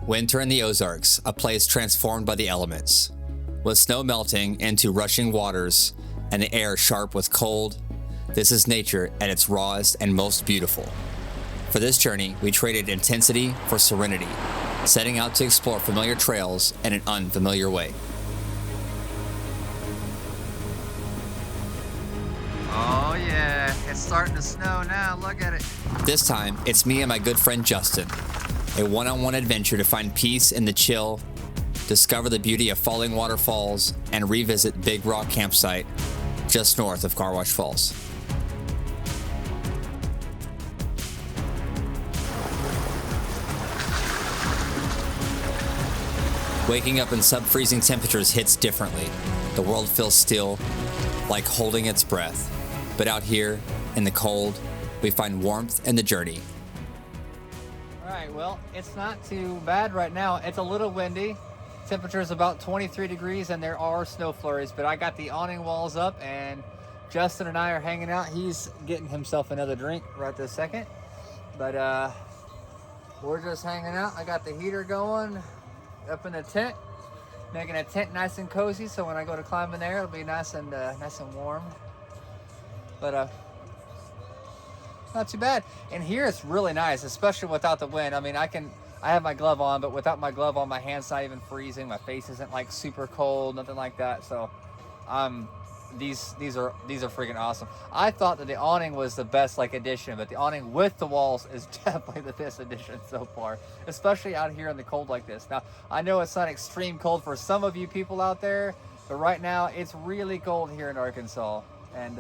Winter in the Ozarks, a place transformed by the elements. With snow melting into rushing waters and the air sharp with cold, this is nature at its rawest and most beautiful. For this journey, we traded intensity for serenity, setting out to explore familiar trails in an unfamiliar way. Oh yeah, it's starting to snow now, look at it. This time, it's me and my good friend Justin. A one-on-one adventure to find peace in the chill, discover the beauty of falling waterfalls, and revisit Big Rock Campsite just north of Car Wash Falls. Waking up in sub-freezing temperatures hits differently. The world feels still, like holding its breath. But out here, in the cold, we find warmth in the journey. Alright, well, it's not too bad right now. It's a little windy. Temperature is about 23 degrees and there are snow flurries, but I got the awning walls up and Justin and I are hanging out. He's getting himself another drink right this second. But we're just hanging out. I got the heater going up in the tent, making a tent nice and cozy, so when I go to climb in there, it'll be nice and warm. But not too bad. And here it's really nice, especially without the wind. I mean, I have my glove on, but without my glove on, my hand's not even freezing. My face isn't like super cold, nothing like that. So these are freaking awesome. I thought that the awning was the best like addition, but the awning with the walls is definitely the best addition so far, especially out here in the cold like this. Now, I know it's not extreme cold for some of you people out there, but right now it's really cold here in Arkansas. And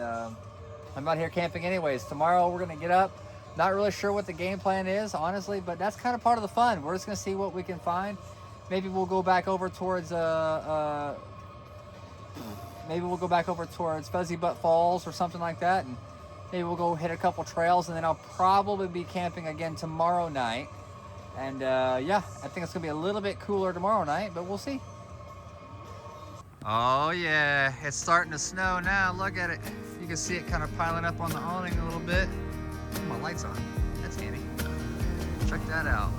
I'm out here camping anyways. Tomorrow we're gonna get up. Not really sure what the game plan is, honestly, but that's kind of part of the fun. We're just gonna see what we can find. Maybe we'll go back over towards Fuzzy Butt Falls or something like that, and maybe we'll go hit a couple trails, and then I'll probably be camping again tomorrow night. And yeah, I think it's gonna be a little bit cooler tomorrow night, but we'll see. Oh yeah, it's starting to snow now. Look at it. You can see it kind of piling up on the awning a little bit. Oh, my light's on. That's handy. Check that out.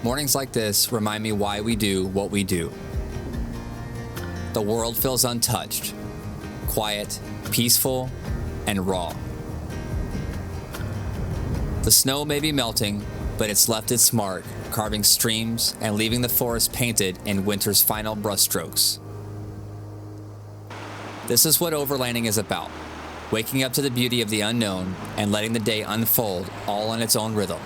Mornings like this remind me why we do what we do. The world feels untouched, quiet, peaceful, and raw. The snow may be melting, but it's left its mark, carving streams and leaving the forest painted in winter's final brushstrokes. This is what overlanding is about. Waking up to the beauty of the unknown and letting the day unfold all in its own rhythm.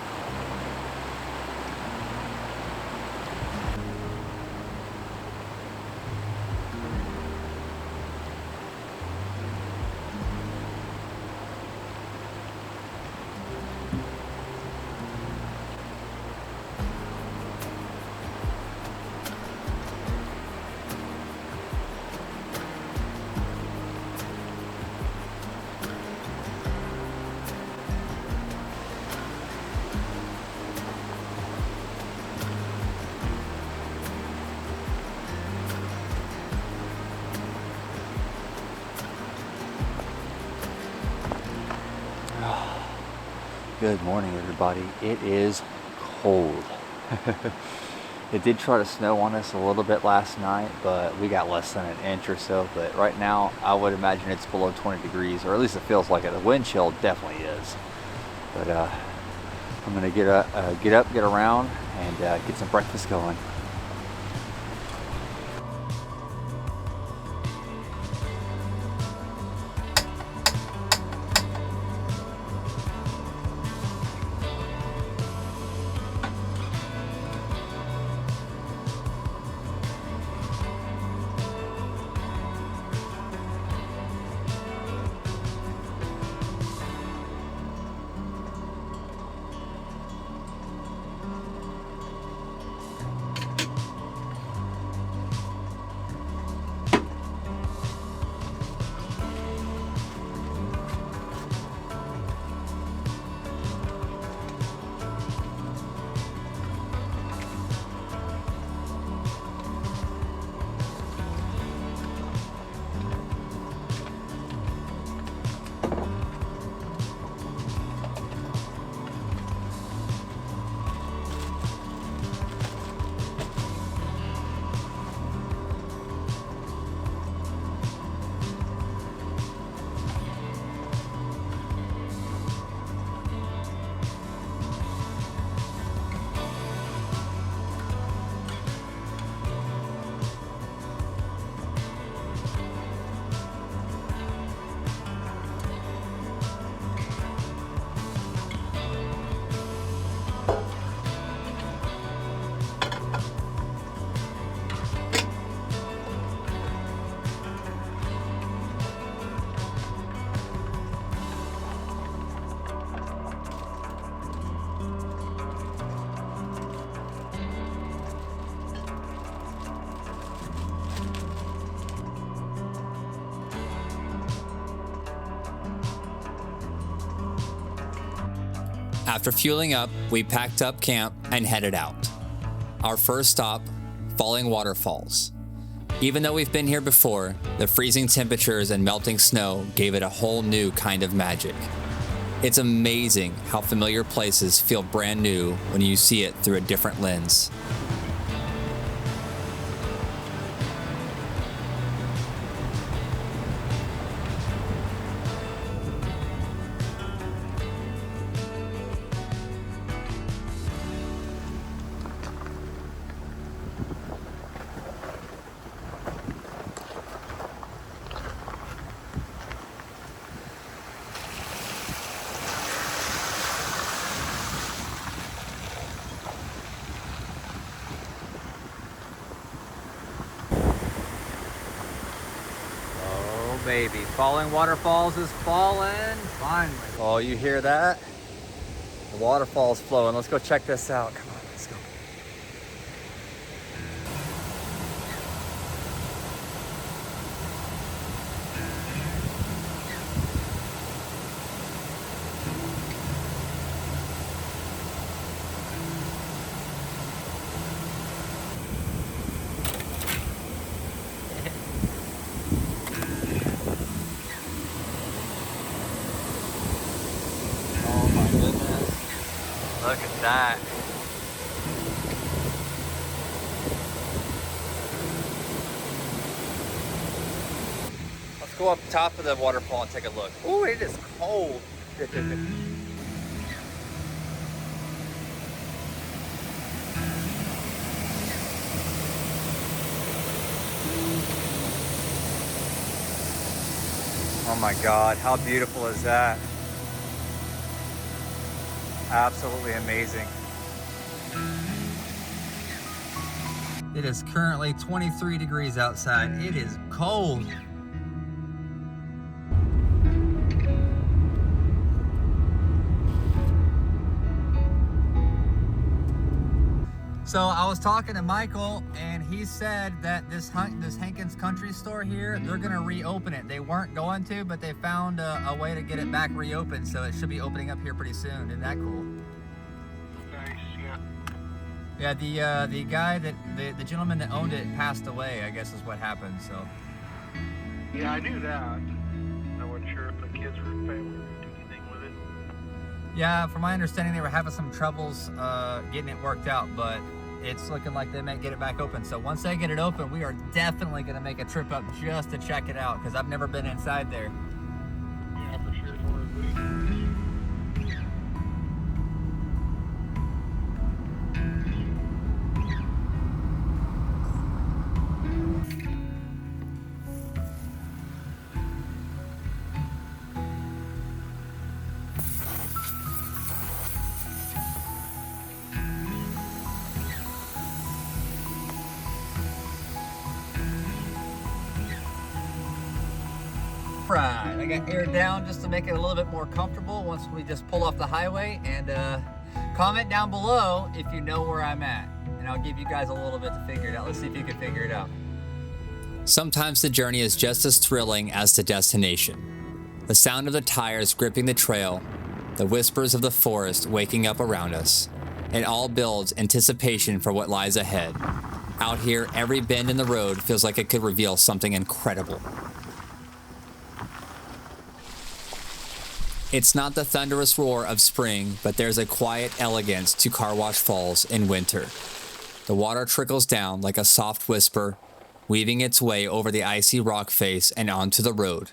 Good morning, everybody. It is cold. It did try to snow on us a little bit last night, but we got less than an inch or so. But right now, I would imagine it's below 20 degrees, or at least it feels like it. The wind chill definitely is. But I'm gonna get up, get around, and get some breakfast going. After fueling up, we packed up camp and headed out. Our first stop, Falling Waterfalls. Even though we've been here before, the freezing temperatures and melting snow gave it a whole new kind of magic. It's amazing how familiar places feel brand new when you see it through a different lens. Baby, Falling Waterfalls is falling, finally. Oh, you hear that? The waterfall's flowing. Let's go check this out. Come on, let's go. Look at that. Let's go up top of the waterfall and take a look. Ooh, it is cold. Oh my God, how beautiful is that? Absolutely amazing. It is currently 23 degrees outside. It is cold. So I was talking to Michael, and he said that this Hankins Country Store here, they're gonna reopen it. They weren't going to, but they found a way to get it back reopened, so it should be opening up here pretty soon. Isn't that cool? Nice, yeah. Yeah, the guy that the gentleman that owned it passed away, I guess is what happened. So Yeah, I knew that. I wasn't sure if the kids or family would do anything with it. yeah, from my understanding, they were having some troubles getting it worked out, but it's looking like they might get it back open. So once they get it open, we are definitely going to make a trip up just to check it out, because I've never been inside there. Yeah, for sure. It's one of the Right, I got air down just to make it a little bit more comfortable once we just pull off the highway. And comment down below if you know where I'm at, and I'll give you guys a little bit to figure it out. Let's see if you can figure it out. Sometimes the journey is just as thrilling as the destination. The sound of the tires gripping the trail, the whispers of the forest waking up around us, it all builds anticipation for what lies ahead. Out here, every bend in the road feels like it could reveal something incredible. It's not the thunderous roar of spring, but there's a quiet elegance to Car Wash Falls in winter. The water trickles down like a soft whisper, weaving its way over the icy rock face and onto the road.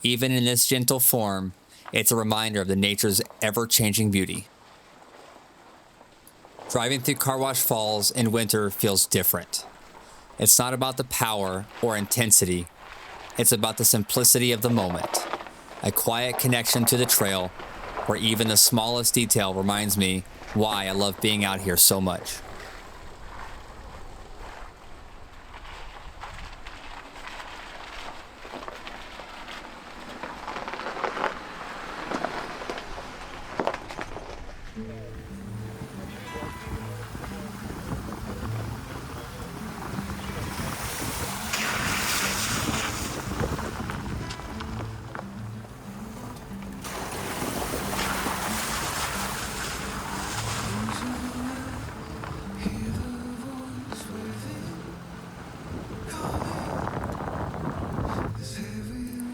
Even in this gentle form, it's a reminder of the nature's ever-changing beauty. Driving through Car Wash Falls in winter feels different. It's not about the power or intensity, it's about the simplicity of the moment. A quiet connection to the trail, where even the smallest detail reminds me why I love being out here so much.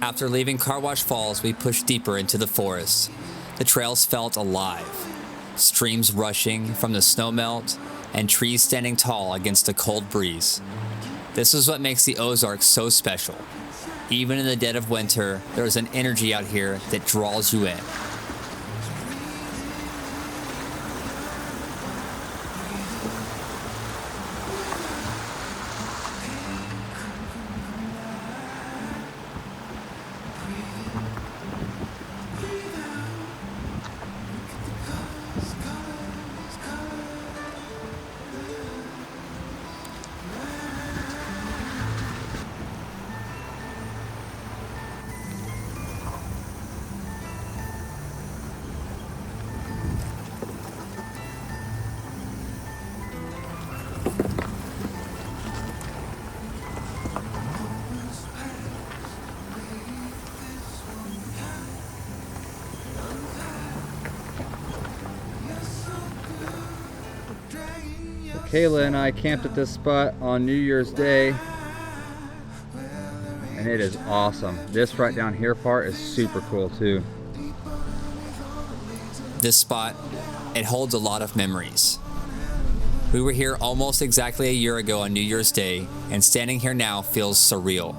After leaving Car Wash Falls, we pushed deeper into the forest. The trails felt alive. Streams rushing from the snowmelt and trees standing tall against a cold breeze. This is what makes the Ozarks so special. Even in the dead of winter, there is an energy out here that draws you in. Kayla and I camped at this spot on New Year's Day, and it is awesome. This right down here part is super cool too. This spot, it holds a lot of memories. We were here almost exactly a year ago on New Year's Day, and standing here now feels surreal.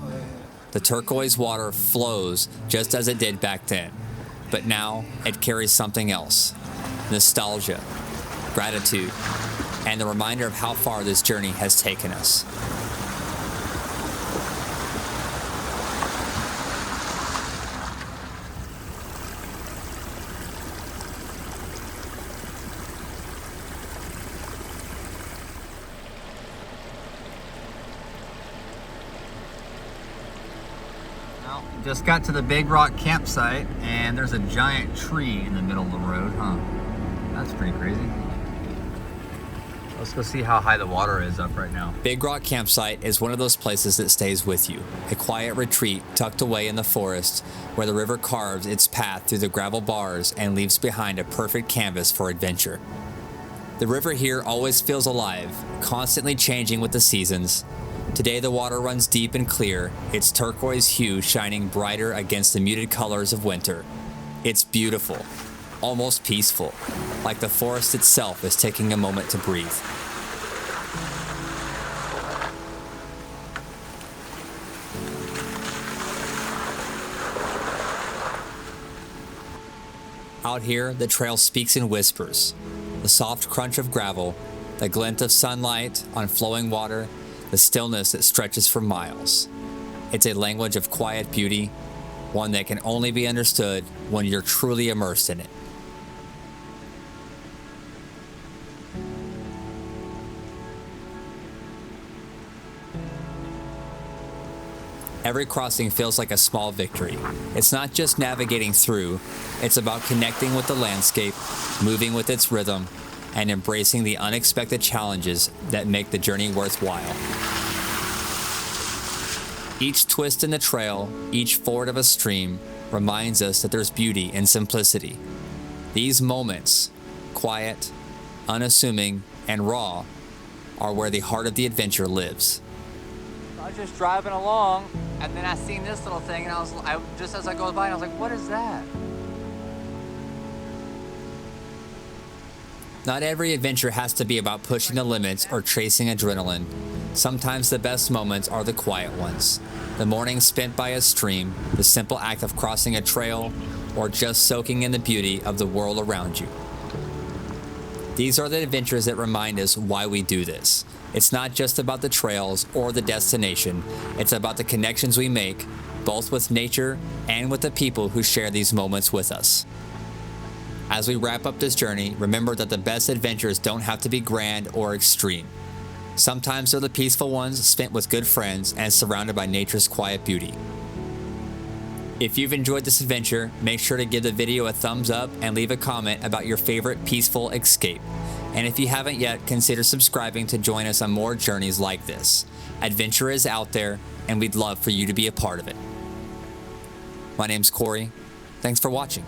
The turquoise water flows just as it did back then, but now it carries something else: nostalgia, gratitude, and the reminder of how far this journey has taken us. Well, just got to the Big Rock campsite, and there's a giant tree in the middle of the road, huh? That's pretty crazy. Let's go see how high the water is up right now. Big Rock Campsite is one of those places that stays with you. A quiet retreat tucked away in the forest where the river carves its path through the gravel bars and leaves behind a perfect canvas for adventure. The river here always feels alive, constantly changing with the seasons. Today the water runs deep and clear, its turquoise hue shining brighter against the muted colors of winter. It's beautiful, almost peaceful, like the forest itself is taking a moment to breathe. Out here, the trail speaks in whispers. The soft crunch of gravel, the glint of sunlight on flowing water, the stillness that stretches for miles. It's a language of quiet beauty, one that can only be understood when you're truly immersed in it. Every crossing feels like a small victory. It's not just navigating through, it's about connecting with the landscape, moving with its rhythm, and embracing the unexpected challenges that make the journey worthwhile. Each twist in the trail, each ford of a stream, reminds us that there's beauty in simplicity. These moments, quiet, unassuming, and raw, are where the heart of the adventure lives. I was just driving along, and then I seen this little thing, and I just as I go by, and I was like, what is that? Not every adventure has to be about pushing the limits or chasing adrenaline. Sometimes the best moments are the quiet ones. The morning spent by a stream, the simple act of crossing a trail, or just soaking in the beauty of the world around you. These are the adventures that remind us why we do this. It's not just about the trails or the destination, it's about the connections we make, both with nature and with the people who share these moments with us. As we wrap up this journey, remember that the best adventures don't have to be grand or extreme. Sometimes they're the peaceful ones spent with good friends and surrounded by nature's quiet beauty. If you've enjoyed this adventure, make sure to give the video a thumbs up and leave a comment about your favorite peaceful escape. And if you haven't yet, consider subscribing to join us on more journeys like this. Adventure is out there, and we'd love for you to be a part of it. My name's Corey. Thanks for watching.